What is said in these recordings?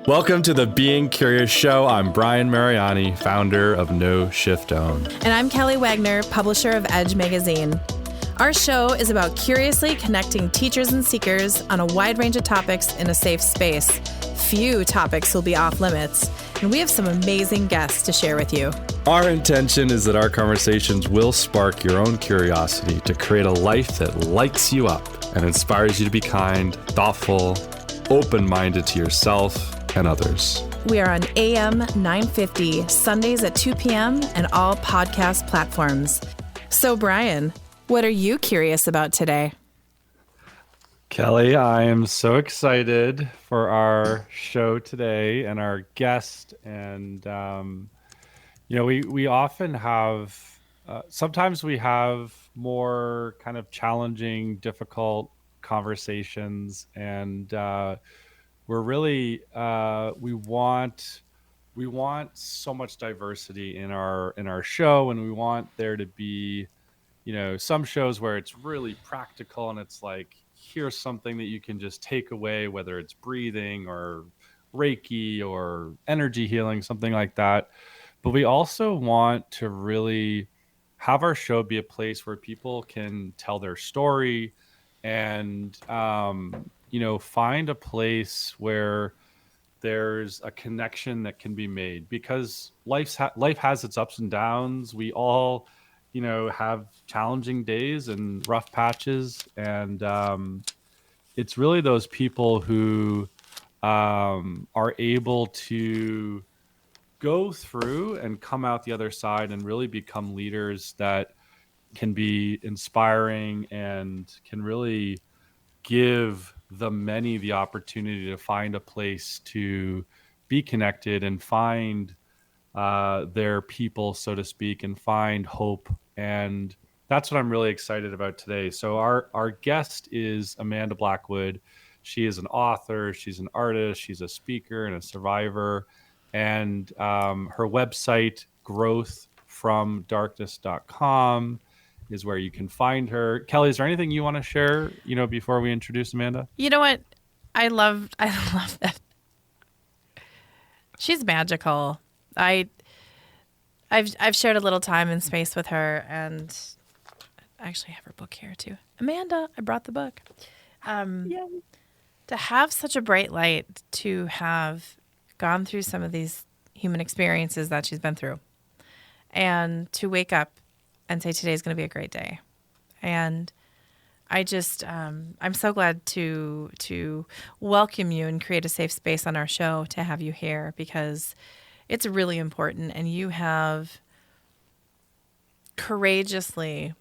Welcome to the Being Curious Show. I'm Brian Mariani, founder of No Shift Own. And I'm Kelly Wagner, publisher of Edge Magazine. Our show is about curiously connecting teachers and seekers on a wide range of topics in a safe space. Few topics will be off limits, and we have some amazing guests to share with you. Our intention is that our conversations will spark your own curiosity to create a life that lights you up and inspires you to be kind, thoughtful, open-minded to yourself and others. We are on AM 950, Sundays at 2 p.m. and all podcast platforms. So, Brian, what are you curious about today? Kelly, I am so excited for our show today and our guest. And, we often have, sometimes we have more kind of challenging, difficult conversations. And we're really, we want so much diversity in our show. And we want there to be, some shows where it's really practical and it's like, here's something that you can just take away, whether it's breathing or Reiki or energy healing, something like that. But we also want to really have our show be a place where people can tell their story and, find a place where there's a connection that can be made, because life has its ups and downs. We all have challenging days and rough patches. And it's really those people who are able to go through and come out the other side and really become leaders that can be inspiring and can really give the many the opportunity to find a place to be connected and find their people, so to speak, and find hope. And that's what I'm really excited about today. So our guest is Amanda Blackwood. She is an author, she's an artist, she's a speaker and a survivor. And her website, growthfromdarkness.com, is where you can find her. Kelly, is there anything you want to share, before we introduce Amanda? You know what? I love that. She's magical. I've shared a little time and space with her, and I actually have her book here too. Amanda, I brought the book. To have such a bright light, to have gone through some of these human experiences that she's been through, and to wake up and say today's going to be a great day. And I just, I'm so glad to welcome you and create a safe space on our show to have you here, because it's really important. And you have courageously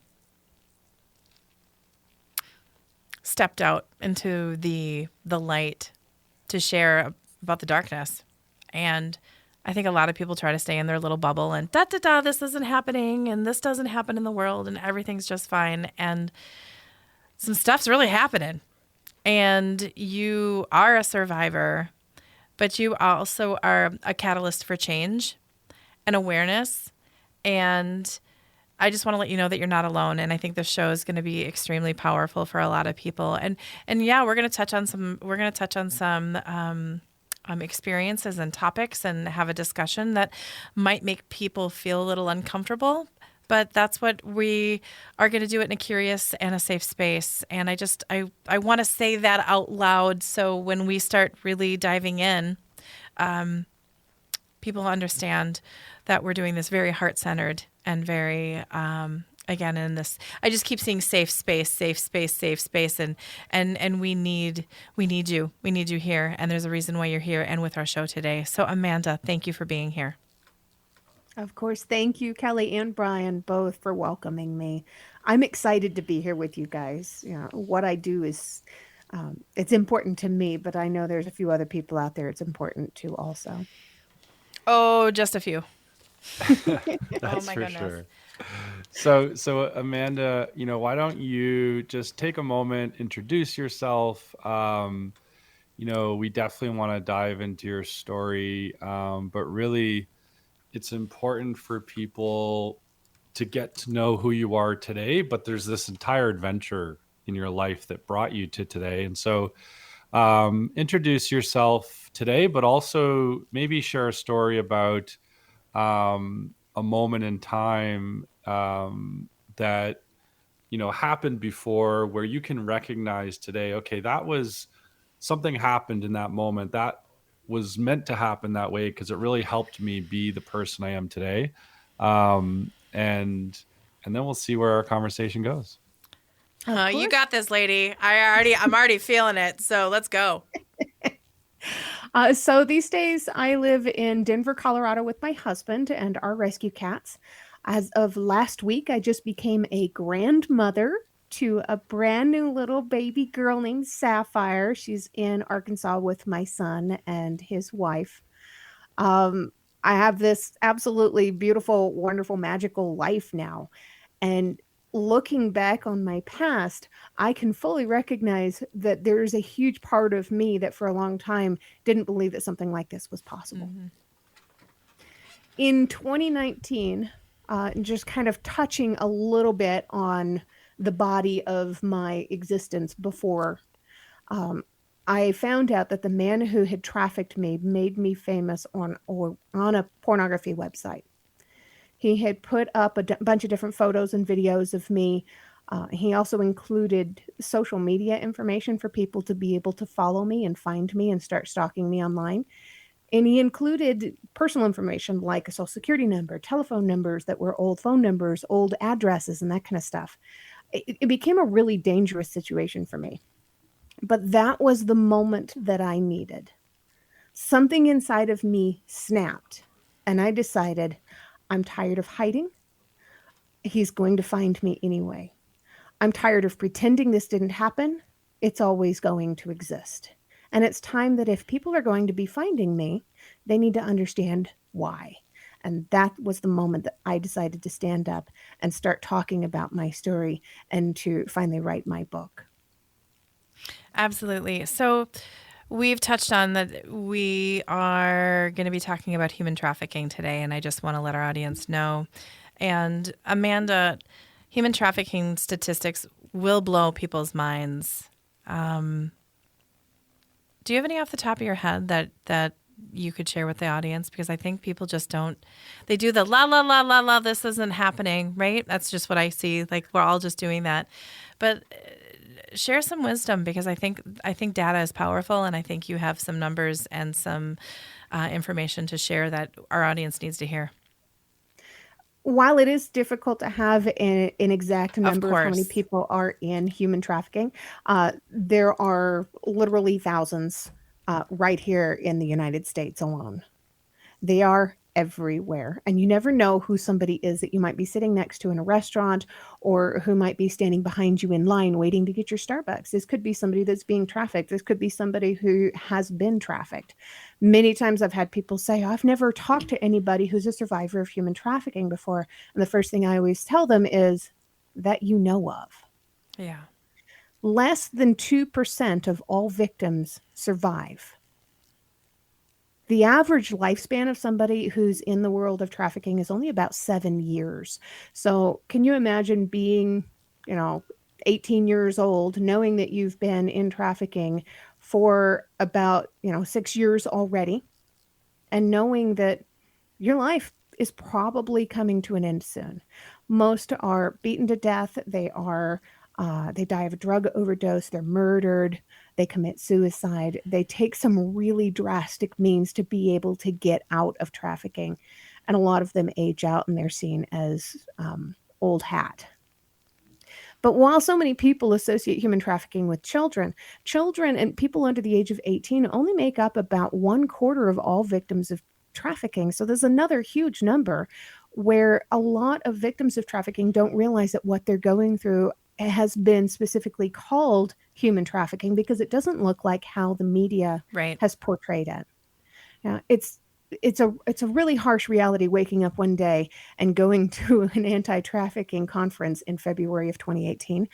stepped out into the light to share about the darkness. And I think a lot of people try to stay in their little bubble and this isn't happening and this doesn't happen in the world and everything's just fine. And some stuff's really happening. And you are a survivor, but you also are a catalyst for change and awareness. And I just want to let you know that you're not alone. And I think the show is going to be extremely powerful for a lot of people. And yeah, we're going to touch on some experiences and topics and have a discussion that might make people feel a little uncomfortable. But that's what we are going to do it in a curious and a safe space. And I want to say that out loud, so when we start really diving in, people understand that we're doing this very heart-centered and very, again, in this, I just keep seeing safe space, and we need you. We need you here, and there's a reason why you're here and with our show today. So Amanda, thank you for being here. Of course. Thank you, Kelly and Brian, both, for welcoming me. I'm excited to be here with you guys. What I do is, it's important to me, but I know there's a few other people out there it's important to also. Oh, just a few. That's oh my for goodness. Sure. So Amanda, why don't you just take a moment, introduce yourself. We definitely want to dive into your story, but really, it's important for people to get to know who you are today, but there's this entire adventure in your life that brought you to today. And so introduce yourself today, but also maybe share a story about a moment in time that happened before, where you can recognize today, okay, that was something happened in that moment that was meant to happen that way because it really helped me be the person I am today. And then we'll see where our conversation goes. You got this, lady. I'm already feeling it. So let's go. So these days, I live in Denver, Colorado with my husband and our rescue cats. As of last week, I just became a grandmother to a brand new little baby girl named Sapphire. She's in Arkansas with my son and his wife. Um, I have this absolutely beautiful, wonderful, magical life now. And looking back on my past, I can fully recognize that there's a huge part of me that for a long time didn't believe that something like this was possible. Mm-hmm. In 2019, just kind of touching a little bit on the body of my existence before, um, I found out that the man who had trafficked me made me famous on a pornography website. He had put up a bunch of different photos and videos of me. He also included social media information for people to be able to follow me and find me and start stalking me online. And he included personal information like a social security number, telephone numbers that were old phone numbers, old addresses, and that kind of stuff. It became a really dangerous situation for me. But that was the moment that I needed. Something inside of me snapped, and I decided I'm tired of hiding. He's going to find me anyway. I'm tired of pretending this didn't happen. It's always going to exist. And it's time that if people are going to be finding me, they need to understand why. And that was the moment that I decided to stand up and start talking about my story and to finally write my book. Absolutely. So we've touched on that we are going to be talking about human trafficking today, and I just want to let our audience know. And Amanda, human trafficking statistics will blow people's minds. Do you have any off the top of your head that you could share with the audience? Because I think people just don't. They do the la la la la la. This isn't happening, right? That's just what I see. Like we're all just doing that, but share some wisdom, because I think data is powerful, and I think you have some numbers and some information to share that our audience needs to hear. While it is difficult to have an exact number of how many course. people are in human trafficking, there are literally thousands right here in the United States alone. They are everywhere. And you never know who somebody is that you might be sitting next to in a restaurant or who might be standing behind you in line waiting to get your Starbucks. This could be somebody that's being trafficked. This could be somebody who has been trafficked. Many times I've had people say, I've never talked to anybody who's a survivor of human trafficking before. And the first thing I always tell them is that you know of. Yeah. Less than 2% of all victims survive. The average lifespan of somebody who's in the world of trafficking is only about 7 years. So can you imagine being, 18 years old, knowing that you've been in trafficking for about, 6 years already, and knowing that your life is probably coming to an end soon. Most are beaten to death. They die of a drug overdose. They're murdered. They commit suicide. They take some really drastic means to be able to get out of trafficking. And a lot of them age out and they're seen as old hat. But while so many people associate human trafficking with children and people under the age of 18 only make up about 1/4 of all victims of trafficking. So there's another huge number where a lot of victims of trafficking don't realize that what they're going through has been specifically called human trafficking because it doesn't look like how the media has portrayed it. It's a really harsh reality waking up one day and going to an anti-trafficking conference in February of 2018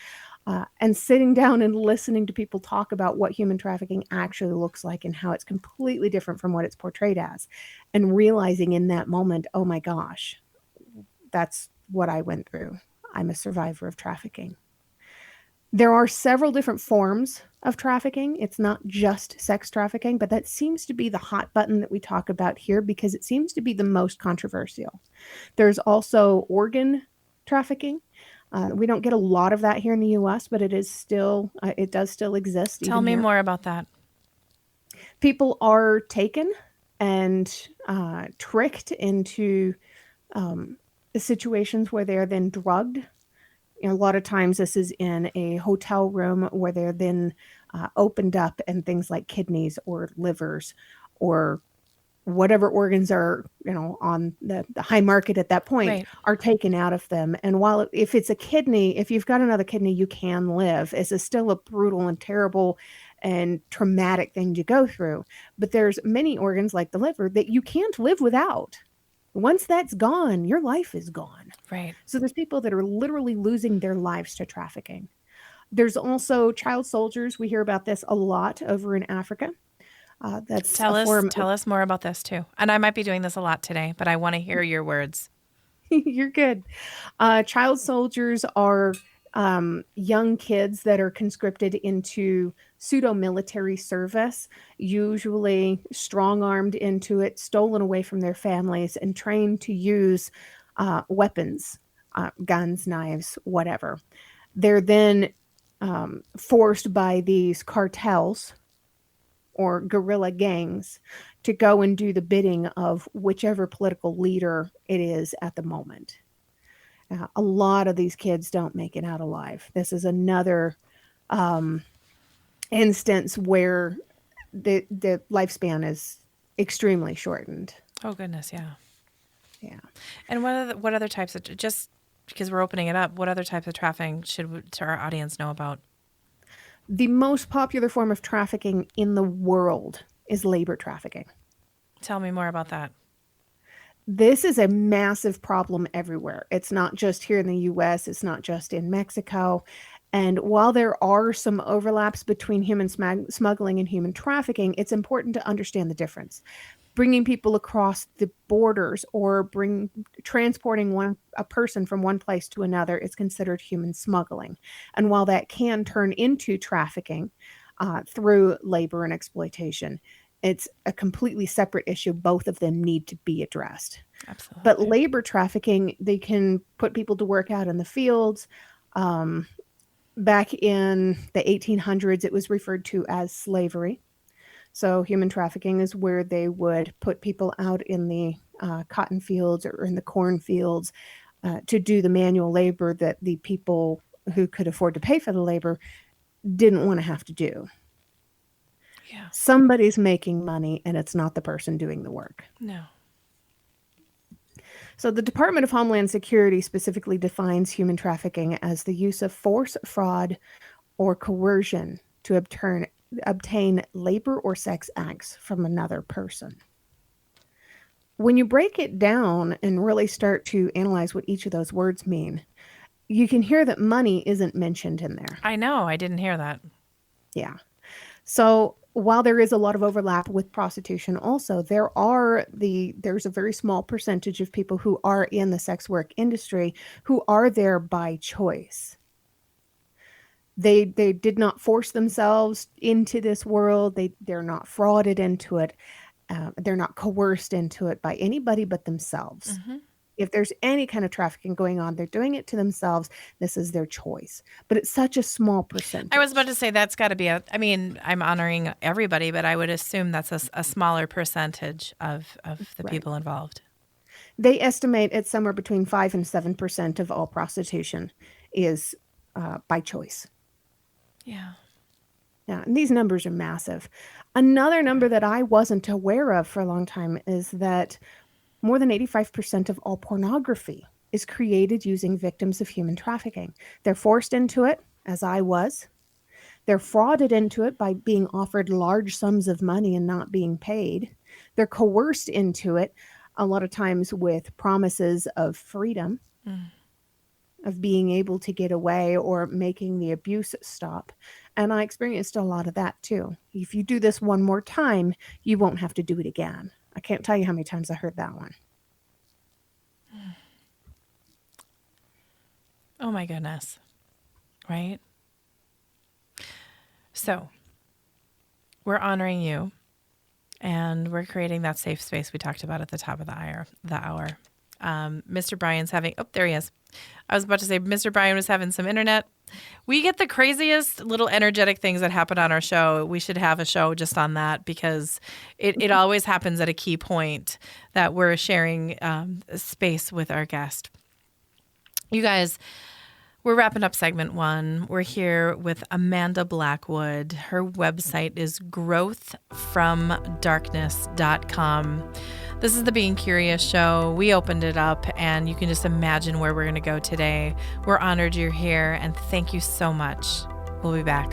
and sitting down and listening to people talk about what human trafficking actually looks like and how it's completely different from what it's portrayed as, and realizing in that moment, oh my gosh, that's what I went through. I'm a survivor of trafficking. There are several different forms of trafficking. It's not just sex trafficking, but that seems to be the hot button that we talk about here because it seems to be the most controversial. There's also organ trafficking. We don't get a lot of that here in the U.S., but it does still exist Tell even me here. more about that. People are taken and tricked into situations where they're then drugged. A lot of times this is in a hotel room where they're then opened up and things like kidneys or livers or whatever organs are, on the high market at that point Right. are taken out of them. And while if it's a kidney, if you've got another kidney, you can live. It's still a brutal and terrible and traumatic thing to go through. But there's many organs like the liver that you can't live without. Once that's gone, your life is gone. Right. So there's people that are literally losing their lives to trafficking. There's also child soldiers. We hear about this a lot over in Africa. That's a form. Tell us more about this too. And I might be doing this a lot today, but I want to hear your words. You're good. Child soldiers are young kids that are conscripted into pseudo military service, usually strong armed into it, stolen away from their families, and trained to use weapons, guns, knives, whatever. They're then forced by these cartels or guerrilla gangs to go and do the bidding of whichever political leader it is at the moment. A lot of these kids don't make it out alive. This is another um, instance where the lifespan is extremely shortened. Oh goodness, yeah. Yeah. And what other types of, just because we're opening it up, what other types of trafficking to our audience know about? The most popular form of trafficking in the world is labor trafficking. Tell me more about that. This is a massive problem everywhere. It's not just here in the US, it's not just in Mexico. And while there are some overlaps between human smuggling and human trafficking, it's important to understand the difference. Bringing people across the borders or transporting a person from one place to another is considered human smuggling. And while that can turn into trafficking through labor and exploitation, it's a completely separate issue. Both of them need to be addressed. Absolutely. But labor trafficking, they can put people to work out in the fields. Back in the 1800s, it was referred to as slavery. So human trafficking is where they would put people out in the cotton fields or in the corn fields to do the manual labor that the people who could afford to pay for the labor didn't want to have to do. Yeah. Somebody's making money and it's not the person doing the work. No. So the Department of Homeland Security specifically defines human trafficking as the use of force, fraud, or coercion to obtain labor or sex acts from another person. When you break it down and really start to analyze what each of those words mean, you can hear that money isn't mentioned in there. I know. I didn't hear that. Yeah. So while there is a lot of overlap with prostitution, also there's a very small percentage of people who are in the sex work industry who are there by choice. They did not force themselves into this world. They're not frauded into it. They're not coerced into it by anybody but themselves. Mm-hmm. If there's any kind of trafficking going on, they're doing it to themselves. This is their choice. But it's such a small percentage. I was about to say that's got to be I'm honoring everybody, but I would assume that's a smaller percentage of the Right. people involved. They estimate it's somewhere between 5 and 7% of all prostitution is by choice. Yeah. Yeah, and these numbers are massive. Another number that I wasn't aware of for a long time is that more than 85% of all pornography is created using victims of human trafficking. They're forced into it, as I was. They're frauded into it by being offered large sums of money and not being paid. They're coerced into it, a lot of times with promises of freedom, of being able to get away or making the abuse stop. And I experienced a lot of that too. If you do this one more time, you won't have to do it again. I can't tell you how many times I heard that one. Oh my goodness. Right? So we're honoring you, and we're creating that safe space we talked about at the top of the hour. Mr. Brian's having, there he is. I was about to say Mr. Brian was having some internet. We get the craziest little energetic things that happen on our show. We should have a show just on that, because it always happens at a key point that we're sharing space with our guest. You guys, we're wrapping up segment 1. We're here with Amanda Blackwood. Her website is growthfromdarkness.com. This is the Being Curious show. We opened it up, and you can just imagine where we're going to go today. We're honored you're here, and thank you so much. We'll be back.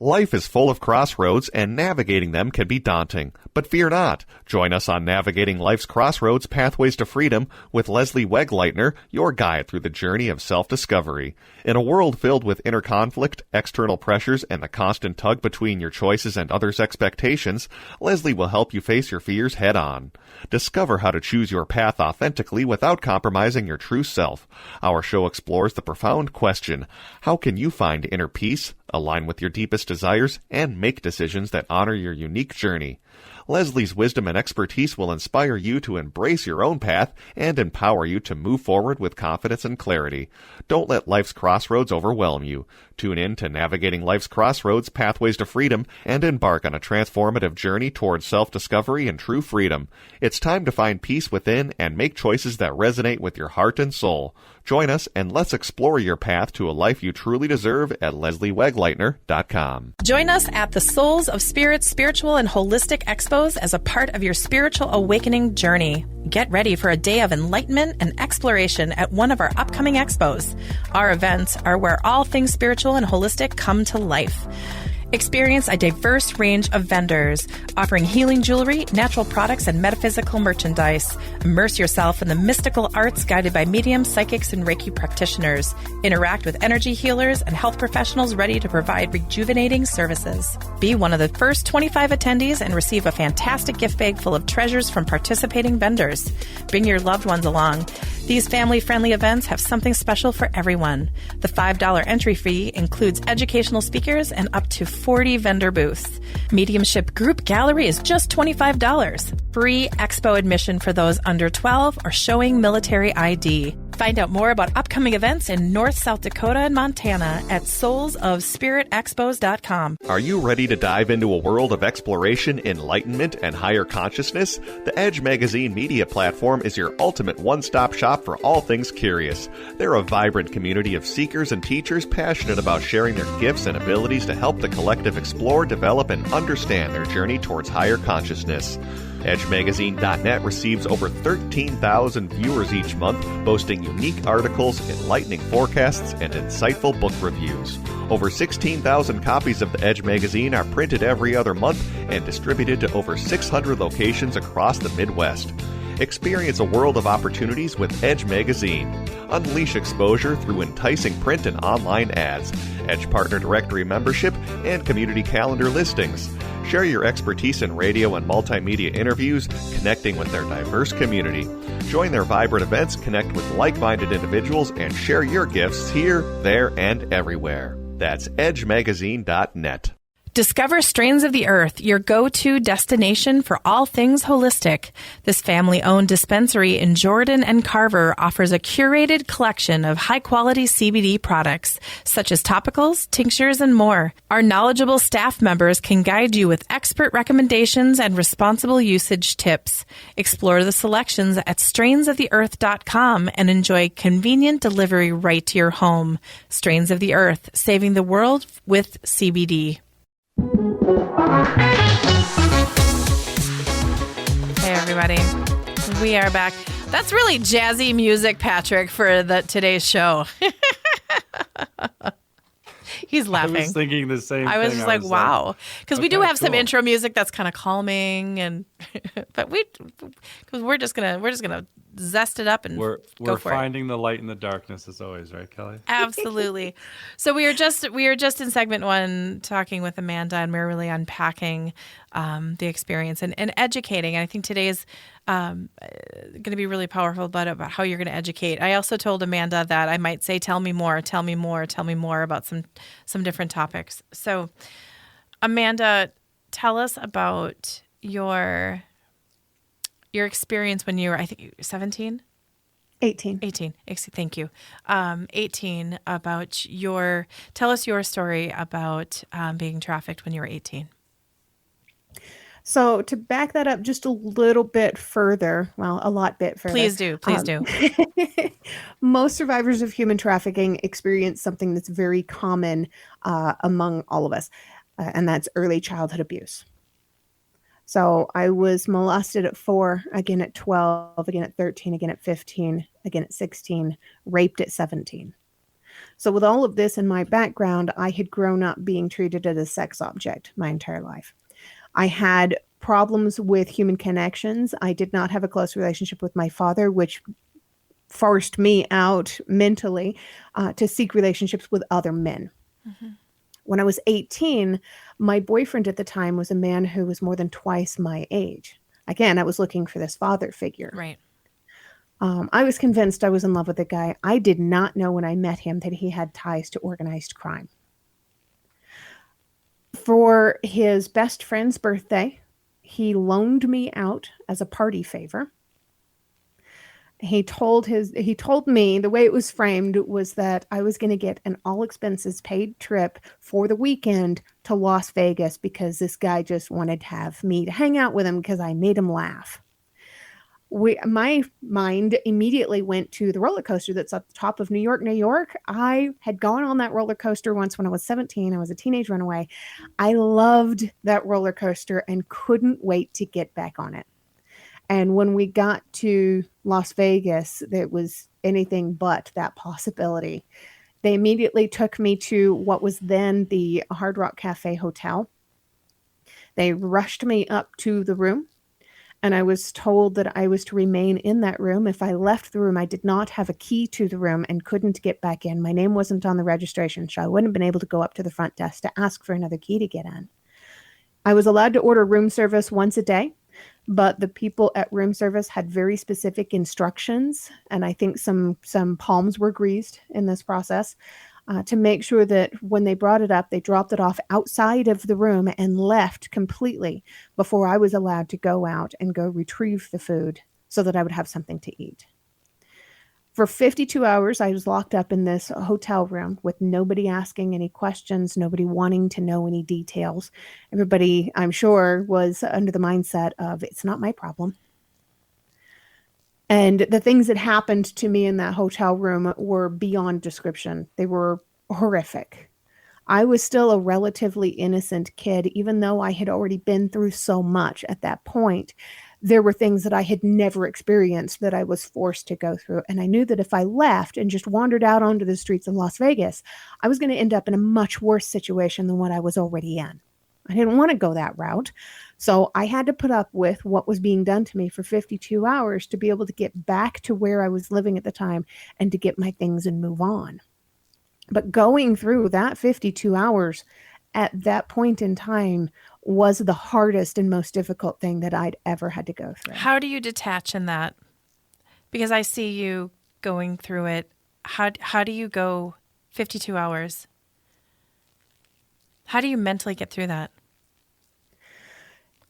Life is full of crossroads, and navigating them can be daunting. But fear not. Join us on Navigating Life's Crossroads Pathways to Freedom with Leslie Wegleitner, your guide through the journey of self-discovery. In a world filled with inner conflict, external pressures, and the constant tug between your choices and others' expectations, Leslie will help you face your fears head-on. Discover how to choose your path authentically without compromising your true self. Our show explores the profound question, how can you find inner peace, align with your deepest desires, and make decisions that honor your unique journey? Leslie's wisdom and expertise will inspire you to embrace your own path and empower you to move forward with confidence and clarity. Don't let life's crossroads overwhelm you. Tune in to Navigating Life's Crossroads Pathways to Freedom and embark on a transformative journey towards self-discovery and true freedom. It's time to find peace within and make choices that resonate with your heart and soul. Join us and let's explore your path to a life you truly deserve at LeslieWegleitner.com. Join us at the Souls of Spirit Spiritual and Holistic Expos as a part of your spiritual awakening journey. Get ready for a day of enlightenment and exploration at one of our upcoming expos. Our events are where all things spiritual and holistic come to life. Experience a diverse range of vendors offering healing jewelry, natural products, and metaphysical merchandise. Immerse yourself in the mystical arts guided by mediums, psychics, and Reiki practitioners. Interact with energy healers and health professionals ready to provide rejuvenating services. Be one of the first 25 attendees and receive a fantastic gift bag full of treasures from participating vendors. Bring your loved ones along. These family-friendly events have something special for everyone. The $5 entry fee includes educational speakers and up to 40 vendor booths. Mediumship group gallery is just $25. Free expo admission for those under 12 or showing military ID. Find out more about upcoming events in North, South Dakota, and Montana at soulsofspiritexpos.com. Are you ready to dive into a world of exploration, enlightenment, and higher consciousness? The Edge Magazine media platform is your ultimate one-stop shop for all things curious. They're a vibrant community of seekers and teachers passionate about sharing their gifts and abilities to help the collective explore, develop, and understand their journey towards higher consciousness. EdgeMagazine.net receives over 13,000 viewers each month, boasting unique articles, enlightening forecasts, and insightful book reviews. Over 16,000 copies of the Edge Magazine are printed every other month and distributed to over 600 locations across the Midwest. Experience a world of opportunities with Edge Magazine. Unleash exposure through enticing print and online ads, Edge Partner Directory membership, and community calendar listings. Share your expertise in radio and multimedia interviews, connecting with their diverse community. Join their vibrant events, connect with like-minded individuals, and share your gifts here, there, and everywhere. That's edgemagazine.net. Discover Strains of the Earth, your go-to destination for all things holistic. This family-owned dispensary in Jordan and Carver offers a curated collection of high-quality CBD products, such as topicals, tinctures, and more. Our knowledgeable staff members can guide you with expert recommendations and responsible usage tips. Explore the selections at strainsoftheearth.com and enjoy convenient delivery right to your home. Strains of the Earth, saving the world with CBD. Hey everybody, we are back. That's really jazzy music, Patrick, for today's show. He's laughing. I was thinking the same thing. I was just like, wow. Because we do have some intro music that's kind of calming and but because we're just gonna zest it up and We're go for it. finding the light in the darkness as always, right, Kelly? Absolutely. So we were just in segment 1 talking with Amanda, and we're really unpacking the experience and educating. And I think today is going to be really powerful about how you're going to educate. I also told Amanda that I might say, "Tell me more, tell me more, tell me more" about some different topics. So, Amanda, tell us about your experience when you were, I think, 17. 18. 18. Thank you. 18, tell us your story about being trafficked when you were 18. So to back that up just a little bit further, well, a lot bit further. Please do. Please do. Most survivors of human trafficking experience something that's very common among all of us, and that's early childhood abuse. So I was molested at 4, again at 12, again at 13, again at 15, again at 16, raped at 17. So with all of this in my background, I had grown up being treated as a sex object my entire life. I had problems with human connections. I did not have a close relationship with my father, which forced me out mentally to seek relationships with other men. Mm-hmm. When I was 18, my boyfriend at the time was a man who was more than twice my age. Again, I was looking for this father figure. Right. I was convinced I was in love with the guy. I did not know when I met him that he had ties to organized crime. For his best friend's birthday, he loaned me out as a party favor. He told me, the way it was framed was that I was going to get an all expenses paid trip for the weekend to Las Vegas because this guy just wanted to have me to hang out with him because I made him laugh. My mind immediately went to the roller coaster that's at the top of New York, New York. I had gone on that roller coaster once when I was 17. I was a teenage runaway. I loved that roller coaster and couldn't wait to get back on it. And when we got to Las Vegas, it was anything but that possibility. They immediately took me to what was then the Hard Rock Cafe Hotel. They rushed me up to the room, and I was told that I was to remain in that room. If I left the room, I did not have a key to the room and couldn't get back in. My name wasn't on the registration, so I wouldn't have been able to go up to the front desk to ask for another key to get in. I was allowed to order room service once a day, but the people at room service had very specific instructions, and I think some palms were greased in this process to make sure that when they brought it up, they dropped it off outside of the room and left completely before I was allowed to go out and go retrieve the food so that I would have something to eat. For 52 hours, I was locked up in this hotel room with nobody asking any questions, nobody wanting to know any details. Everybody, I'm sure, was under the mindset of, it's not my problem. And the things that happened to me in that hotel room were beyond description. They were horrific. I was still a relatively innocent kid, even though I had already been through so much at that point. There were things that I had never experienced that I was forced to go through. And I knew that if I left and just wandered out onto the streets of Las Vegas, I was going to end up in a much worse situation than what I was already in. I didn't want to go that route. So I had to put up with what was being done to me for 52 hours to be able to get back to where I was living at the time and to get my things and move on. But going through that 52 hours at that point in time was the hardest and most difficult thing that I'd ever had to go through. How do you detach in that? Because I see you going through it. How do you go 52 hours? How do you mentally get through that?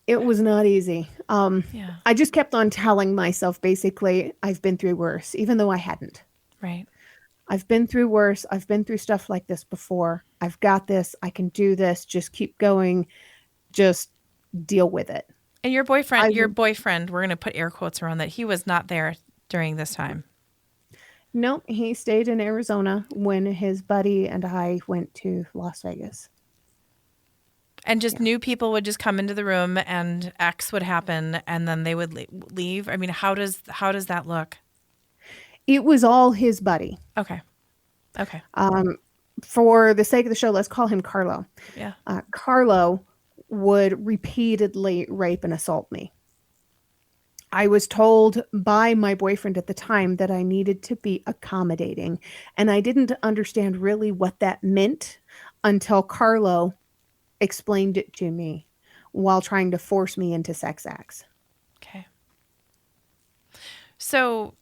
It was not easy. Yeah. I just kept on telling myself, basically, I've been through worse, even though I hadn't. Right. I've been through worse. I've been through stuff like this before. I've got this. I can do this. Just keep going. Just deal with it. And your boyfriend, we're going to put air quotes around that. He was not there during this time. No, he stayed in Arizona when his buddy and I went to Las Vegas. And just new people would just come into the room and X would happen and then they would leave. I mean, how does that look? It was all his buddy. Okay. For the sake of the show, let's call him Carlo. Yeah. Carlo would repeatedly rape and assault me. I was told by my boyfriend at the time that I needed to be accommodating. And I didn't understand really what that meant until Carlo explained it to me while trying to force me into sex acts. Okay. So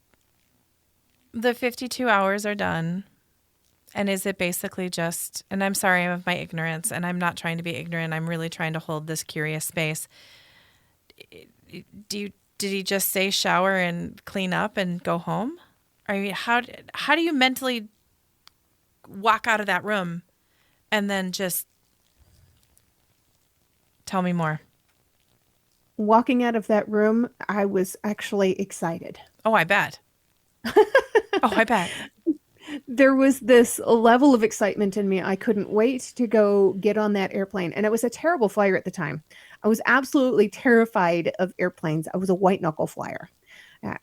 the 52 hours are done. And is it basically just, and I'm sorry of my ignorance, and I'm not trying to be ignorant. I'm really trying to hold this curious space. Did he just say shower and clean up and go home? I mean, how do you mentally walk out of that room and then just tell me more? Walking out of that room, I was actually excited. Oh, I bet. I bet. There was this level of excitement in me. I couldn't wait to go get on that airplane. And it was a terrible flyer at the time. I was absolutely terrified of airplanes. I was a white knuckle flyer. Uh,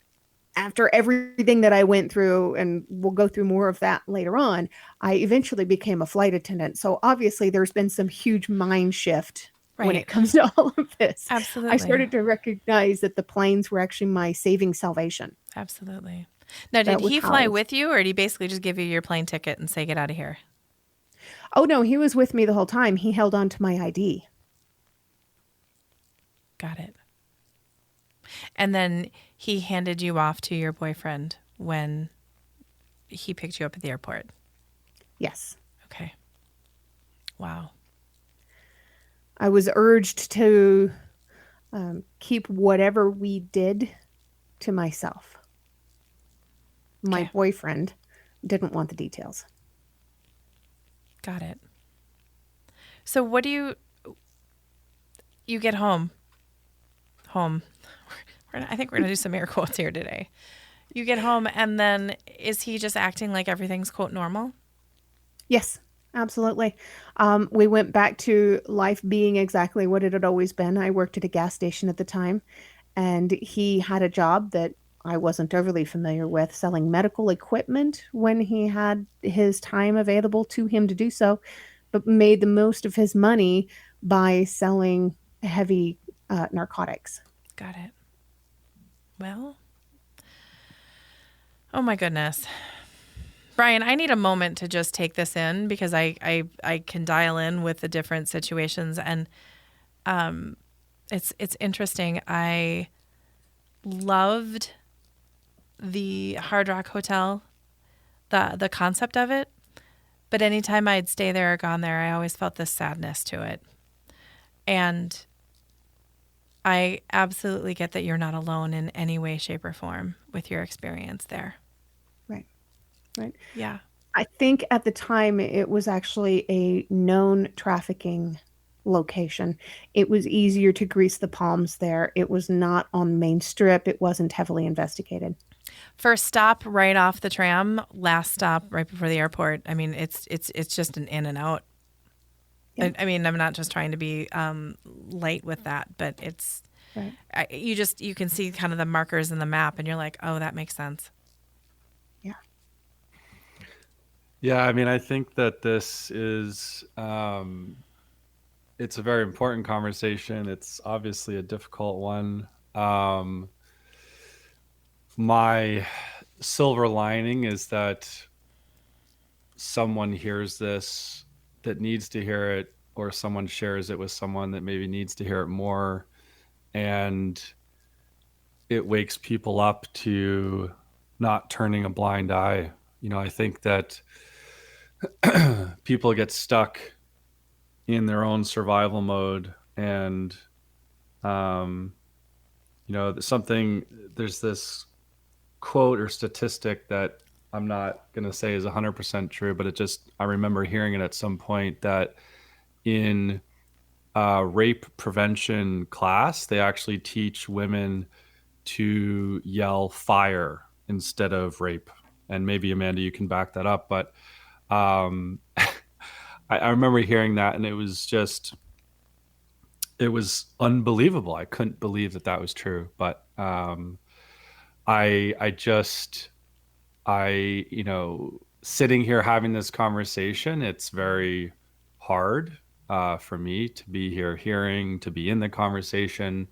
After everything that I went through, and we'll go through more of that later on, I eventually became a flight attendant. So obviously there's been some huge mind shift when Right. it comes to all of this. Absolutely. I started to recognize that the planes were actually my saving salvation. Absolutely. Now, did That was he how fly I- with you, or did he basically just give you your plane ticket and say, get out of here? Oh no, he was with me the whole time. He held on to my ID. Got it. And then he handed you off to your boyfriend when he picked you up at the airport. Yes. Okay. Wow. I was urged to keep whatever we did to myself. My Okay. boyfriend didn't want the details. Got it. So what do you get home? I think we're going to do some air quotes here today. You get home, and then is he just acting like everything's quote normal? Yes, absolutely. We went back to life being exactly what it had always been. I worked at a gas station at the time, and he had a job that I wasn't overly familiar with, selling medical equipment when he had his time available to him to do so, but made the most of his money by selling heavy narcotics. Got it. Well, oh my goodness. Brian, I need a moment to just take this in because I can dial in with the different situations, and it's interesting. I loved the Hard Rock Hotel, the concept of it, but anytime I'd stay there or gone there, I always felt this sadness to it. And I absolutely get that you're not alone in any way, shape, or form with your experience there. Right. Right. Yeah. I think at the time it was actually a known trafficking location. It was easier to grease the palms there. It was not on Main Strip. It wasn't heavily investigated. First stop right off the tram, last stop right before the airport. I mean, it's just an in and out. Yeah. I mean, I'm not just trying to be light with that, but it's Right. you can see kind of the markers in the map, and you're like, oh, that makes sense. Yeah. Yeah, I mean, I think that this is it's a very important conversation. It's obviously a difficult one. My silver lining is that someone hears this that needs to hear it, or someone shares it with someone that maybe needs to hear it more, and it wakes people up to not turning a blind eye. You know, I think that people get stuck in their own survival mode, and there's this quote or statistic that I'm not going to say is 100% true, but I remember hearing it at some point that in rape prevention class, they actually teach women to yell fire instead of rape. And maybe Amanda, you can back that up. But I remember hearing that, and it was unbelievable. I couldn't believe that was true. But sitting here having this conversation, it's very hard for me to be here to be in the conversation.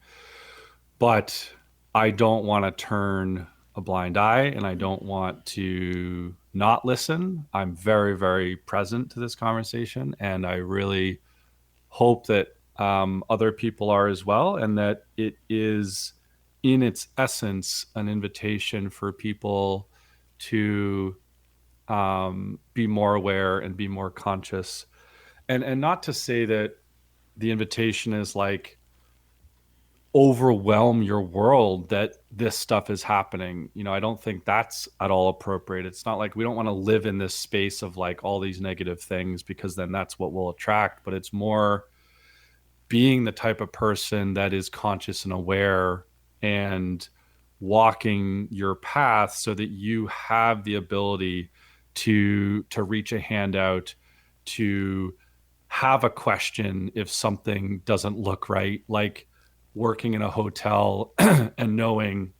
But I don't want to turn a blind eye and I don't want to not listen. I'm very, very present to this conversation. And I really hope that other people are as well. And that it is, in its essence, an invitation for people to be more aware and be more conscious. And not to say that the invitation is like, overwhelm your world that this stuff is happening. I don't think that's at all appropriate. It's not like we don't want to live in this space of like all these negative things, because then that's what we'll attract. But it's more being the type of person that is conscious and aware and walking your path so that you have the ability to reach a hand out, to have a question if something doesn't look right, like working in a hotel and knowing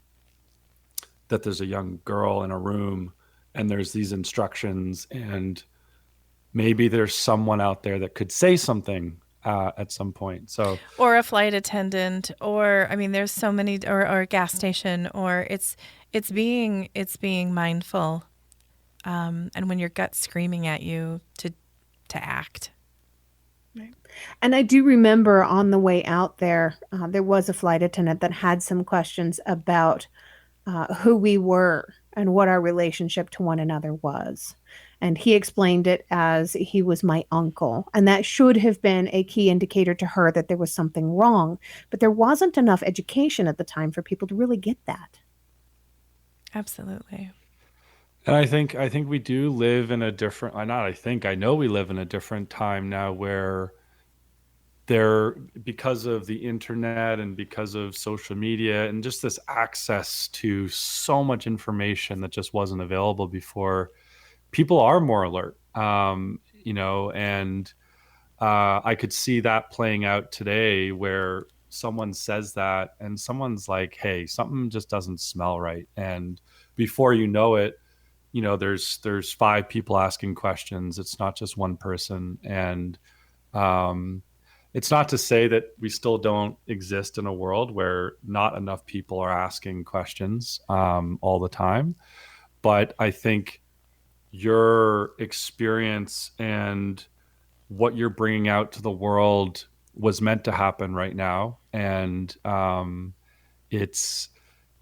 that there's a young girl in a room and there's these instructions, and maybe there's someone out there that could say something at some point. So, or a flight attendant, or I mean, there's so many, or a gas station, or it's being mindful, and when your gut's screaming at you to act. Right. And I do remember on the way out there, there was a flight attendant that had some questions about who we were and what our relationship to one another was. And he explained it as he was my uncle. And that should have been a key indicator to her that there was something wrong. But there wasn't enough education at the time for people to really get that. Absolutely. and I think we do live in a different. I know we live in a different time now where because of the internet and because of social media and just this access to so much information that just wasn't available before, people are more alert. And I could see that playing out today where someone says that and someone's like, hey, something just doesn't smell right. And before you know it, there's 5 people asking questions. It's not just one person. And it's not to say that we still don't exist in a world where not enough people are asking questions all the time. But I think your experience and what you're bringing out to the world was meant to happen right now. And it's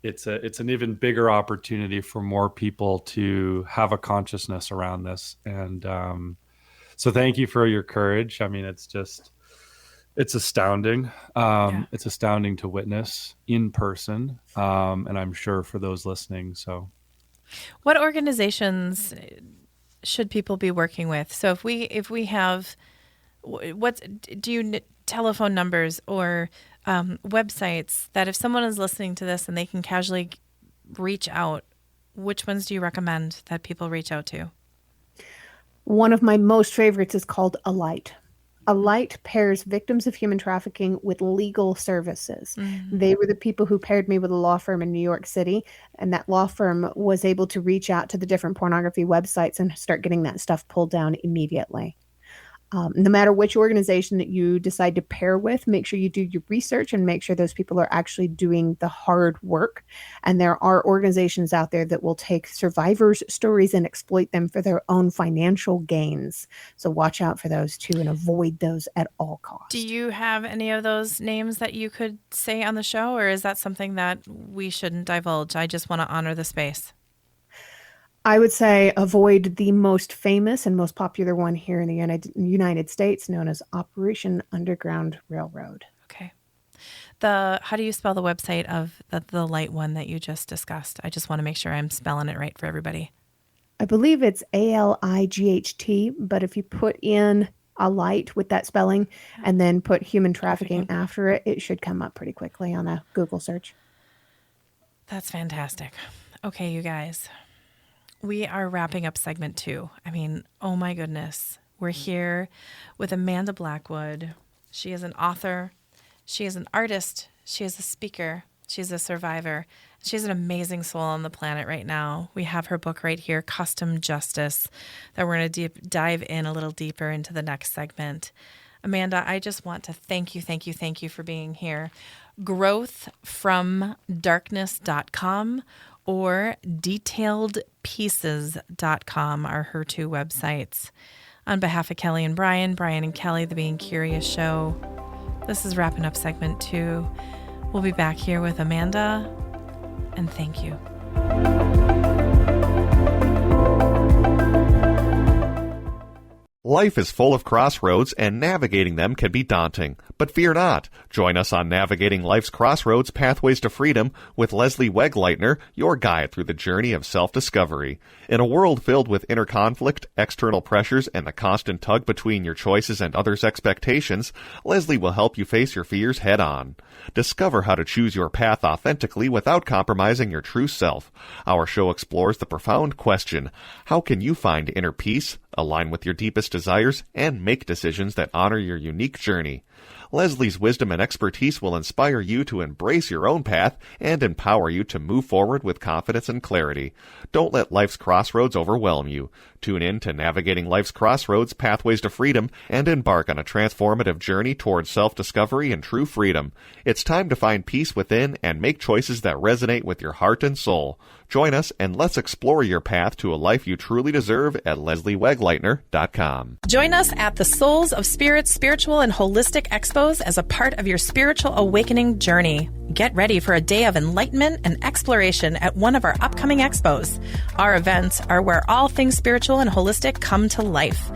an even bigger opportunity for more people to have a consciousness around this. And so thank you for your courage. I mean, it's astounding. Yeah. It's astounding to witness in person. And I'm sure for those listening. So What organizations should people be working with? So if we have, telephone numbers or websites that if someone is listening to this and they can casually reach out, which ones do you recommend that people reach out to? One of my most favorites is called Alight. Alight pairs victims of human trafficking with legal services. They were the people who paired me with a law firm in New York City, and that law firm was able to reach out to the different pornography websites and start getting that stuff pulled down immediately. No matter which organization that you decide to pair with, make sure you do your research and make sure those people are actually doing the hard work. And there are organizations out there that will take survivors' stories and exploit them for their own financial gains. So watch out for those too and avoid those at all costs. Do you have any of those names that you could say on the show, or is that something that we shouldn't divulge? I just want to honor the space. I would say avoid the most famous and most popular one here in the United States, known as Operation Underground Railroad. Okay. How do you spell the website of the light one that you just discussed? I just want to make sure I'm spelling it right for everybody. I believe it's ALIGHT, but if you put in Alight with that spelling and then put human trafficking after it, it should come up pretty quickly on a Google search. That's fantastic. Okay, you guys. We are wrapping up segment 2. I mean, oh my goodness. We're here with Amanda Blackwood. She is an author. She is an artist. She is a speaker. She's a survivor. She's an amazing soul on the planet right now. We have her book right here, Custom Justice, that we're going to dive in a little deeper into the next segment. Amanda, I just want to thank you for being here. growthfromdarkness.com or detailedpieces.com are her two websites. On behalf of Kelly and Brian and Kelly, the Being Curious Show, this is wrapping up segment 2. We'll be back here with Amanda, and thank you. Life is full of crossroads, and navigating them can be daunting. But fear not. Join us on Navigating Life's Crossroads Pathways to Freedom with Leslie Wegleitner, your guide through the journey of self-discovery. In a world filled with inner conflict, external pressures, and the constant tug between your choices and others' expectations, Leslie will help you face your fears head-on. Discover how to choose your path authentically without compromising your true self. Our show explores the profound question, how can you find inner peace, align with your deepest desires, and make decisions that honor your unique journey? Leslie's wisdom and expertise will inspire you to embrace your own path and empower you to move forward with confidence and clarity. Don't let life's crossroads overwhelm you. Tune in to Navigating Life's Crossroads Pathways to Freedom and embark on a transformative journey towards self-discovery and true freedom. It's time to find peace within and make choices that resonate with your heart and soul. Join us and let's explore your path to a life you truly deserve at lesliewegleitner.com. Join us at the Souls of Spirit Spiritual and Holistic Expos as a part of your spiritual awakening journey. Get ready for a day of enlightenment and exploration at one of our upcoming expos. Our events are where all things spiritual and holistic come to life.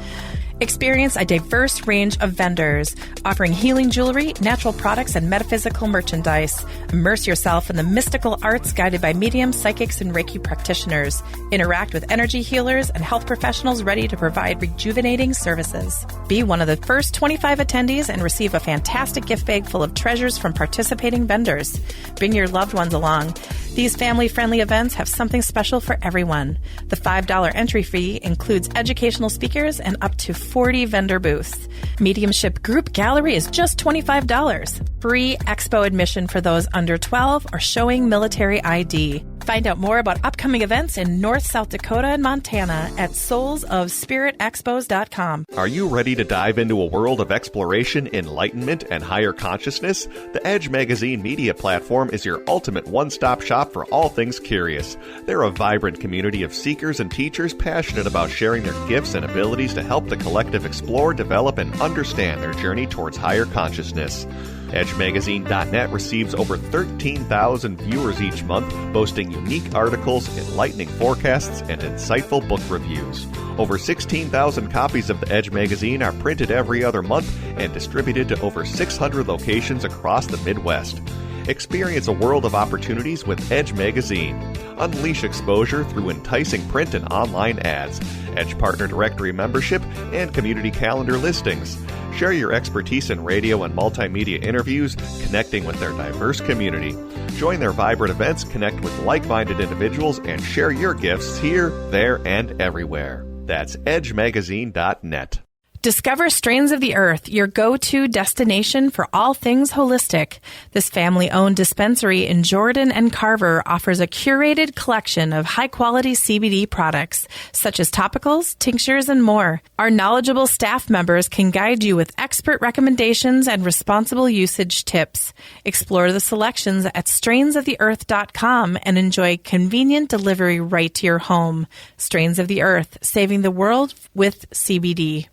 Experience a diverse range of vendors offering healing jewelry, natural products, and metaphysical merchandise. Immerse yourself in the mystical arts guided by mediums, psychics, and Reiki practitioners. Interact with energy healers and health professionals ready to provide rejuvenating services. Be one of the first 25 attendees and receive a fantastic gift bag full of treasures from participating vendors. Bring your loved ones along. These family-friendly events have something special for everyone. The $5 entry fee includes educational speakers and up to 40 vendor booths. Mediumship group gallery is just $25. Free expo admission for those under 12 or showing military ID. Find out more about upcoming events in North, South Dakota, and Montana at soulsofspiritexpos.com. Are you ready to dive into a world of exploration, enlightenment, and higher consciousness? The Edge Magazine media platform is your ultimate one-stop shop for all things curious. They're a vibrant community of seekers and teachers passionate about sharing their gifts and abilities to help the collective explore, develop, and understand their journey towards higher consciousness. EdgeMagazine.net receives over 13,000 viewers each month, boasting unique articles, enlightening forecasts, and insightful book reviews. Over 16,000 copies of the Edge Magazine are printed every other month and distributed to over 600 locations across the Midwest. Experience a world of opportunities with Edge Magazine. Unleash exposure through enticing print and online ads, Edge Partner Directory membership, and community calendar listings. Share your expertise in radio and multimedia interviews, connecting with their diverse community. Join their vibrant events, connect with like-minded individuals, and share your gifts here, there, and everywhere. That's edgemagazine.net. Discover Strains of the Earth, your go-to destination for all things holistic. This family-owned dispensary in Jordan and Carver offers a curated collection of high-quality CBD products, such as topicals, tinctures, and more. Our knowledgeable staff members can guide you with expert recommendations and responsible usage tips. Explore the selections at strainsoftheearth.com and enjoy convenient delivery right to your home. Strains of the Earth, saving the world with CBD.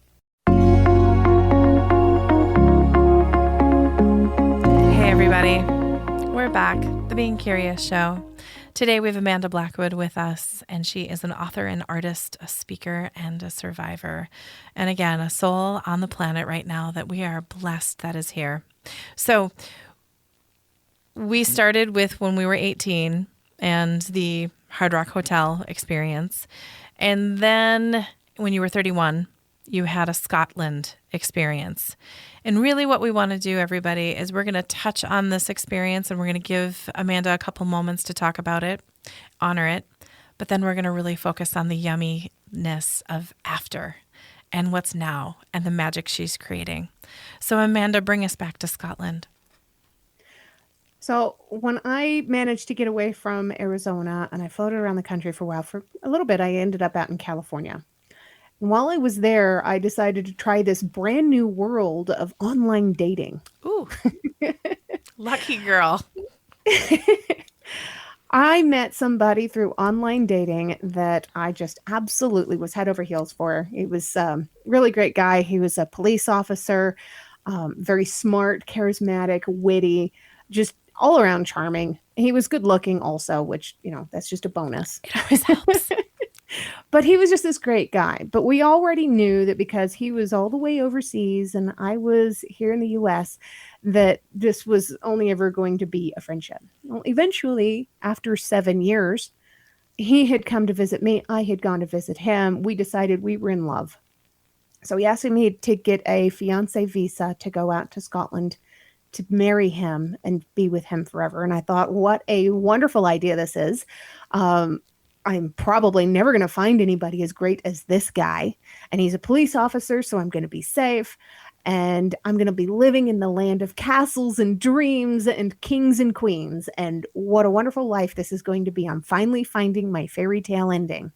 Hey everybody, we're back, the Being Curious Show. Today we have Amanda Blackwood with us, and she is an author and artist, a speaker, and a survivor. And again, a soul on the planet right now that we are blessed that is here. So we started with when we were 18 and the Hard Rock Hotel experience. And then when you were 31, you had a Scotland experience. And really what we want to do, everybody, is we're going to touch on this experience and we're going to give Amanda a couple moments to talk about it, honor it, but then we're going to really focus on the yumminess of after and what's now and the magic she's creating. So Amanda, bring us back to Scotland. So when I managed to get away from Arizona and I floated around the country for a while, for a little bit, I ended up out in California. And while I was there, I decided to try this brand new world of online dating. Ooh. Lucky girl. I met somebody through online dating that I just absolutely was head over heels for. He was really great guy. He was a police officer, very smart, charismatic, witty, just all around charming. He was good looking also, which, that's just a bonus. It always helps. But he was just this great guy. But we already knew that because he was all the way overseas and I was here in the US, that this was only ever going to be a friendship. Well, eventually, after 7 years, he had come to visit me. I had gone to visit him. We decided we were in love. So he asked me to get a fiance visa to go out to Scotland to marry him and be with him forever. And I thought, what a wonderful idea this is. I'm probably never going to find anybody as great as this guy. And he's a police officer, so I'm going to be safe. And I'm going to be living in the land of castles and dreams and kings and queens. And what a wonderful life this is going to be. I'm finally finding my fairy tale ending.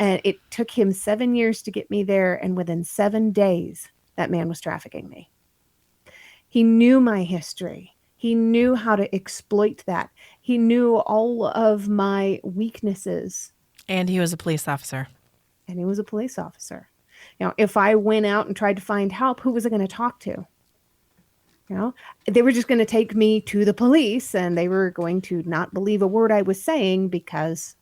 And it took him 7 years to get me there. And within 7 days, that man was trafficking me. He knew my history. He knew how to exploit that. He knew all of my weaknesses. And he was a police officer. And he was a police officer. If I went out and tried to find help, who was I going to talk to? They were just going to take me to the police and they were going to not believe a word I was saying because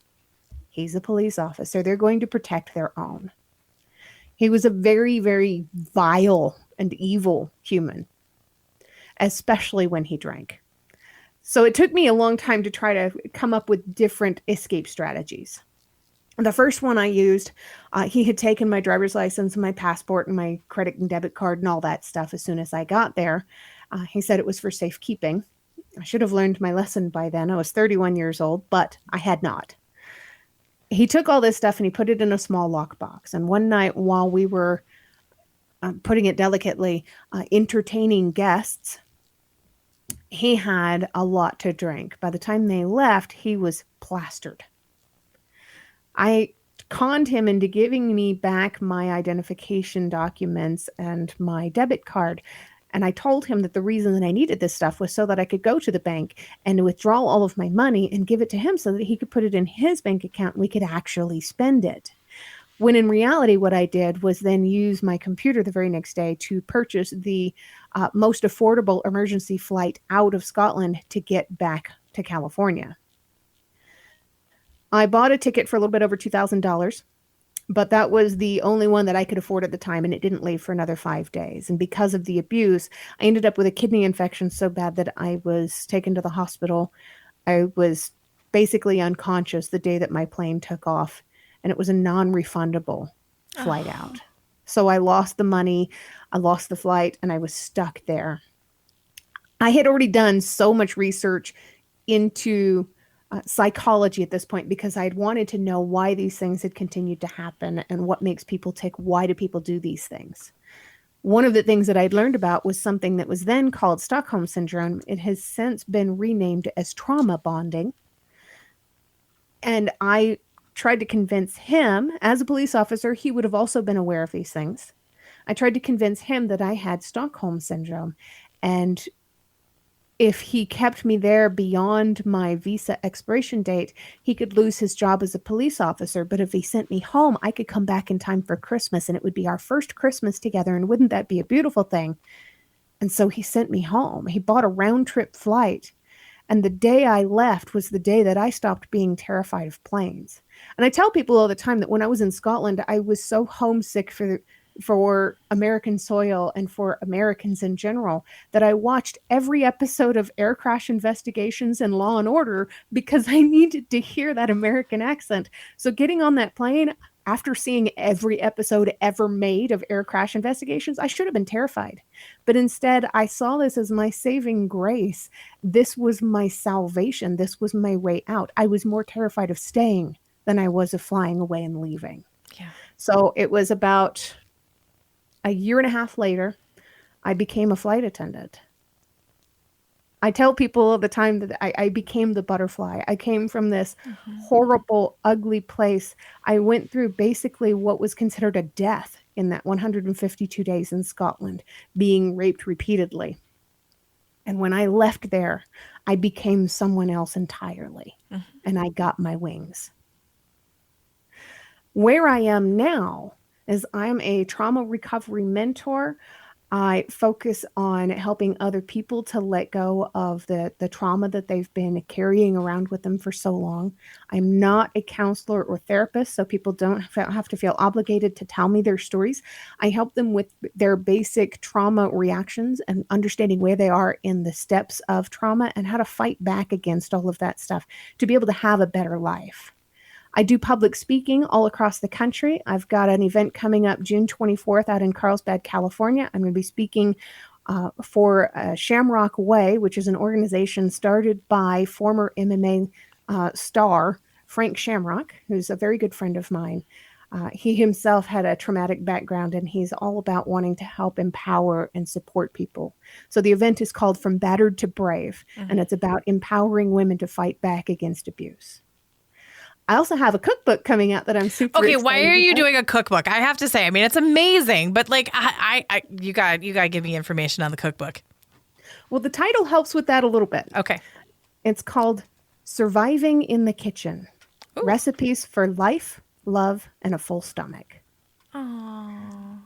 he's a police officer. They're going to protect their own. He was a very, very vile and evil human, especially when he drank. So it took me a long time to try to come up with different escape strategies. The first one I used, he had taken my driver's license and my passport and my credit and debit card and all that stuff as soon as I got there. He said it was for safekeeping. I should have learned my lesson by then. I was 31 years old, but I had not. He took all this stuff and he put it in a small lockbox. And one night while we were, putting it delicately, entertaining guests, he had a lot to drink. By the time they left, he was plastered. I conned him into giving me back my identification documents and my debit card. And I told him that the reason that I needed this stuff was so that I could go to the bank and withdraw all of my money and give it to him so that he could put it in his bank account and we could actually spend it. When in reality, what I did was then use my computer the very next day to purchase the most affordable emergency flight out of Scotland to get back to California. I bought a ticket for a little bit over $2,000, but that was the only one that I could afford at the time, and it didn't leave for another 5 days. And because of the abuse, I ended up with a kidney infection so bad that I was taken to the hospital. I was basically unconscious the day that my plane took off, and it was a non-refundable flight out. So I lost the money, I lost the flight, and I was stuck there. I had already done so much research into psychology at this point because I had wanted to know why these things had continued to happen and what makes people tick. Why do people do these things? One of the things that I'd learned about was something that was then called Stockholm Syndrome. It has since been renamed as trauma bonding. And I tried to convince him, as a police officer, he would have also been aware of these things. I tried to convince him that I had Stockholm Syndrome. And if he kept me there beyond my visa expiration date, he could lose his job as a police officer. But if he sent me home, I could come back in time for Christmas and it would be our first Christmas together. And wouldn't that be a beautiful thing? And so he sent me home. He bought a round trip flight. And the day I left was the day that I stopped being terrified of planes. And I tell people all the time that when I was in Scotland, I was so homesick for American soil and for Americans in general that I watched every episode of Air Crash Investigations and Law and Order because I needed to hear that American accent. So getting on that plane after seeing every episode ever made of Air Crash Investigations, I should have been terrified. But instead, I saw this as my saving grace. This was my salvation. This was my way out. I was more terrified of staying than I was of flying away and leaving. Yeah. So it was about a year and a half later, I became a flight attendant. I tell people all the time that I became the butterfly. I came from this horrible, ugly place. I went through basically what was considered a death in that 152 days in Scotland, being raped repeatedly. And when I left there, I became someone else entirely, and I got my wings. Where I am now is I'm a trauma recovery mentor. I focus on helping other people to let go of the trauma that they've been carrying around with them for so long. I'm not a counselor or therapist, so people don't have to feel obligated to tell me their stories. I help them with their basic trauma reactions and understanding where they are in the steps of trauma and how to fight back against all of that stuff to be able to have a better life. I do public speaking all across the country. I've got an event coming up June 24th out in Carlsbad, California. I'm going to be speaking for Shamrock Way, which is an organization started by former MMA star Frank Shamrock, who's a very good friend of mine. He himself had a traumatic background, and he's all about wanting to help empower and support people. So the event is called From Battered to Brave, and it's about empowering women to fight back against abuse. I also have a cookbook coming out that I'm super excited why are you about. doing a cookbook? I have to say, I mean, it's amazing, but like, you got to give me information on the cookbook. Well, the title helps with that a little bit. Okay. It's called Surviving in the Kitchen. Ooh. Recipes for Life, Love, and a Full Stomach. Aww.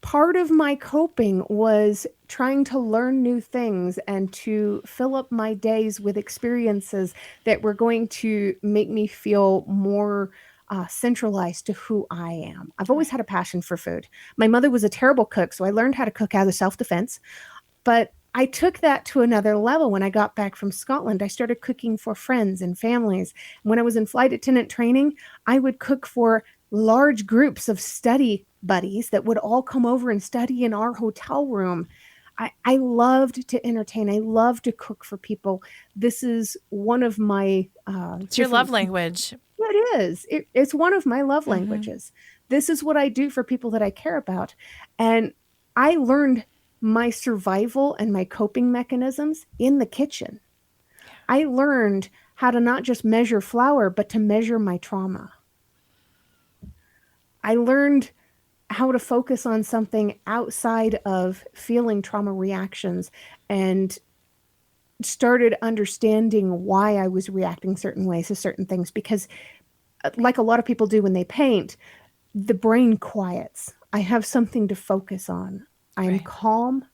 Part of my coping was trying to learn new things and to fill up my days with experiences that were going to make me feel more centralized to who I am. I've always had a passion for food. My mother was a terrible cook, so I learned how to cook out of self-defense. But I took that to another level when I got back from Scotland. I started cooking for friends and families. When I was in flight attendant training, I would cook for large groups of study buddies that would all come over and study in our hotel room. I loved to entertain. I loved to cook for people. This is one of my... it's your love language. It is. It's one of my love languages. This is what I do for people that I care about. And I learned my survival and my coping mechanisms in the kitchen. I learned how to not just measure flour, but to measure my trauma. I learned how to focus on something outside of feeling trauma reactions and started understanding why I was reacting certain ways to certain things. Because like a lot of people do when they paint, the brain quiets. I have something to focus on. I'm calm,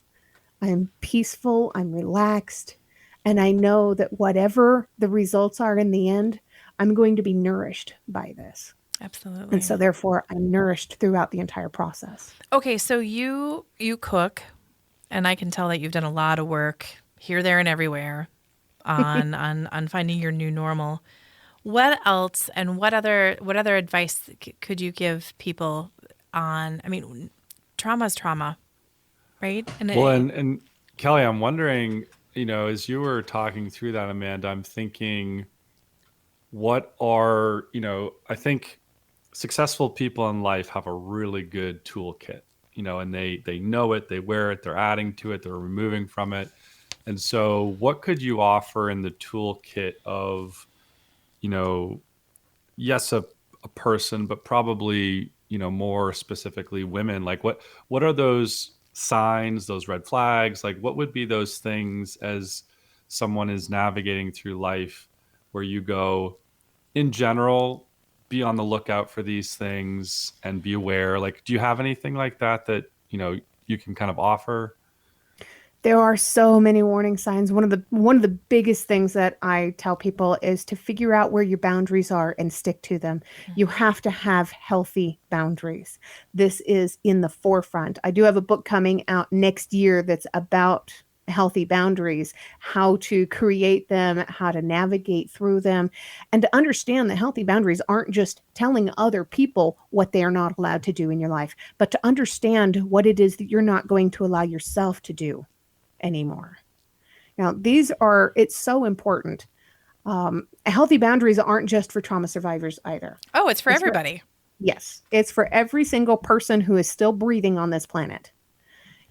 I'm peaceful, I'm relaxed, and I know that whatever the results are in the end, I'm going to be nourished by this. Absolutely. And so therefore I'm nourished throughout the entire process. Okay, so you cook, and I can tell that you've done a lot of work here, there, and everywhere on finding your new normal. What else and what other advice could you give people on, I mean, trauma is trauma, right? And Kelly, I'm wondering, as you were talking through that, Amanda, I'm thinking, what are, I think successful people in life have a really good toolkit, and they know it, they wear it, they're adding to it, they're removing from it. And so what could you offer in the toolkit of, yes, a person, but probably, more specifically women? Like what are those signs, those red flags? Like what would be those things as someone is navigating through life where you go, in general, be on the lookout for these things and be aware? Like, do you have anything like that you can kind of offer? There are so many warning signs. One of the biggest things that I tell people is to figure out where your boundaries are and stick to them. You have to have healthy boundaries. This is in the forefront. I do have a book coming out next year that's about healthy boundaries, how to create them, how to navigate through them, and to understand that healthy boundaries aren't just telling other people what they are not allowed to do in your life, but to understand what it is that you're not going to allow yourself to do anymore. Now, it's so important. Healthy boundaries aren't just for trauma survivors either. Oh, it's for everybody. Yes, it's for every single person who is still breathing on this planet.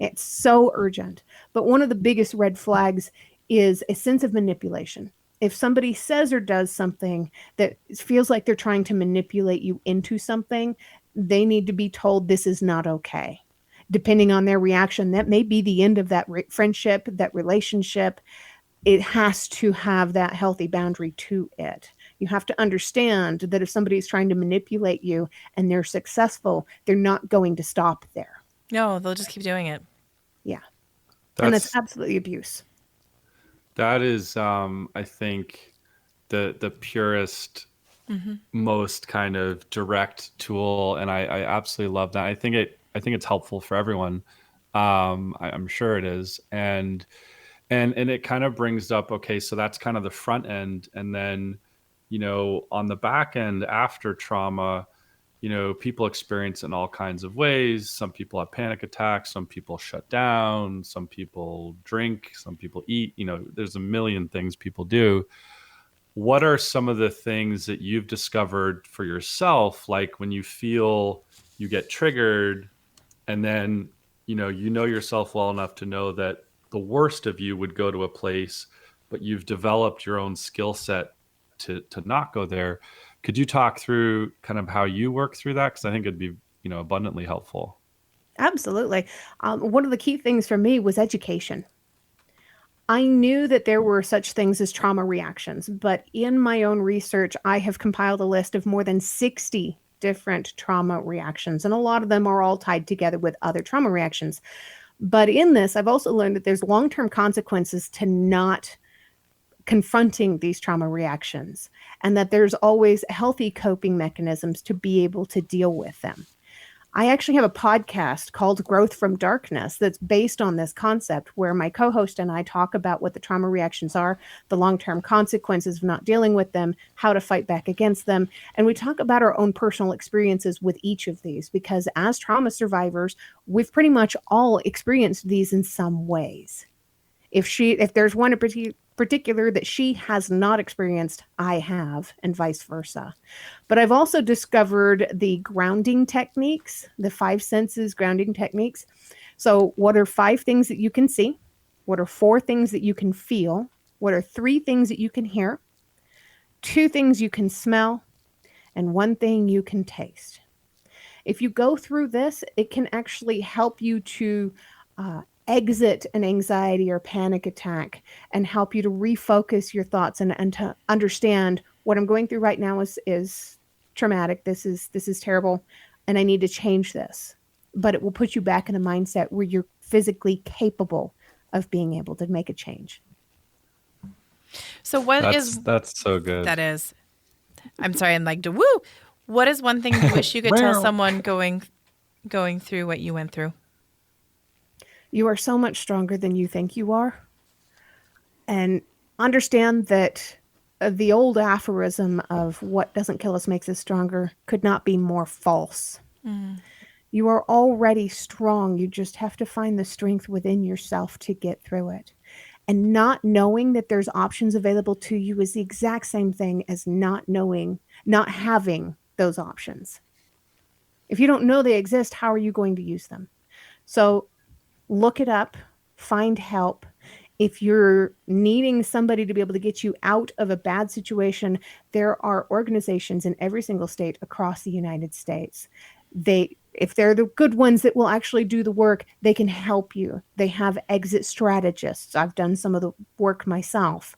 It's so urgent. But one of the biggest red flags is a sense of manipulation. If somebody says or does something that feels like they're trying to manipulate you into something, they need to be told this is not okay. depending on their reaction, that may be the end of that friendship, that relationship. It has to have that healthy boundary to it. You have to understand that if somebody is trying to manipulate you and they're successful, they're not going to stop there. No, they'll just keep doing it. Yeah. And it's That's absolutely abuse. that is, I think, the purest, most kind of direct tool, and I absolutely love that. I think it's helpful for everyone. I'm sure it is, and it kind of brings up, okay, so that's kind of the front end, and then, on the back end after trauma, people experience it in all kinds of ways. Some people have panic attacks, some people shut down, some people drink, some people eat. There's a million things people do. What are some of the things that you've discovered for yourself, like when you feel you get triggered, and then you know yourself well enough to know that the worst of you would go to a place, but you've developed your own skill set to not go there? Could you talk through kind of how you work through that? Because I think it'd be abundantly helpful. Absolutely. One of the key things for me was education. I knew that there were such things as trauma reactions, but in my own research, I have compiled a list of more than 60 different trauma reactions, and a lot of them are all tied together with other trauma reactions. But in this, I've also learned that there's long-term consequences to not confronting these trauma reactions, and that there's always healthy coping mechanisms to be able to deal with them. I actually have a podcast called Growth from Darkness that's based on this concept, where my co-host and I talk about what the trauma reactions are, the long-term consequences of not dealing with them, how to fight back against them. And we talk about our own personal experiences with each of these, because as trauma survivors, we've pretty much all experienced these in some ways. If there's one in particular that she has not experienced, I have, and vice versa. But I've also discovered the grounding techniques, the 5 senses grounding techniques. So what are 5 things that you can see? What are 4 things that you can feel? What are 3 things that you can hear? 2 things you can smell, and 1 thing you can taste. If you go through this, it can actually help you to exit an anxiety or panic attack, and help you to refocus your thoughts and to understand what I'm going through right now is traumatic. This is terrible, and I need to change this. But it will put you back in a mindset where you're physically capable of being able to make a change. So That's so good. that is, I'm sorry, I'm like, woo. What is one thing you wish you could tell someone going through what you went through? You are so much stronger than you think you are. And understand that the old aphorism of what doesn't kill us makes us stronger could not be more false. You are already strong. You just have to find the strength within yourself to get through it. And not knowing that there's options available to you is the exact same thing as not having those options. If you don't know they exist, how are you going to use them? So look it up, find help. If you're needing somebody to be able to get you out of a bad situation, there are organizations in every single state across the United States. If they're the good ones that will actually do the work, they can help you. They have exit strategists. I've done some of the work myself.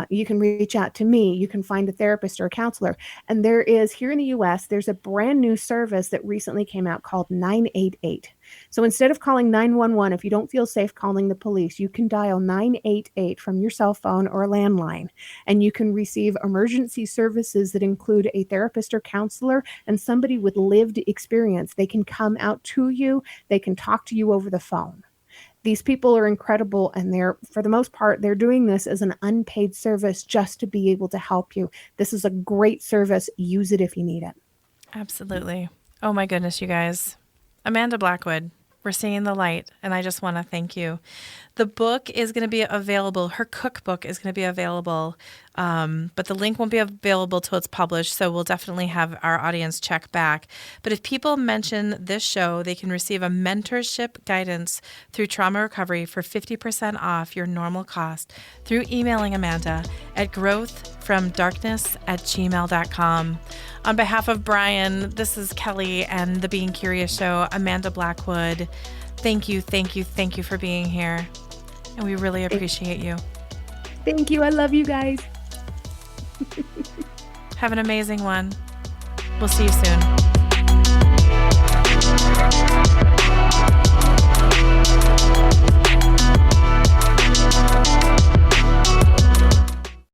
You can reach out to me. You can find a therapist or a counselor. And there is, here in the US, there's a brand new service that recently came out called 988. So instead of calling 911, if you don't feel safe calling the police, you can dial 988 from your cell phone or a landline, and you can receive emergency services that include a therapist or counselor and somebody with lived experience. They can come out to you. They can talk to you over the phone. These people are incredible, and for the most part, they're doing this as an unpaid service just to be able to help you. This is a great service. Use it if you need it. Absolutely. Oh my goodness, you guys. Amanda Blackwood, we're seeing the light, and I just want to thank you. The book is going to be available. Her cookbook is going to be available But the link won't be available till it's published, so we'll definitely have our audience check back. But if people mention this show, they can receive a mentorship guidance through trauma recovery for 50% off your normal cost through emailing Amanda at growthfromdarkness@gmail.com. On behalf of Brian, this is Kelly and the Being Curious Show, Amanda Blackwood. Thank you for being here. And we really appreciate you. Thank you. I love you guys. Have an amazing one. We'll see you soon.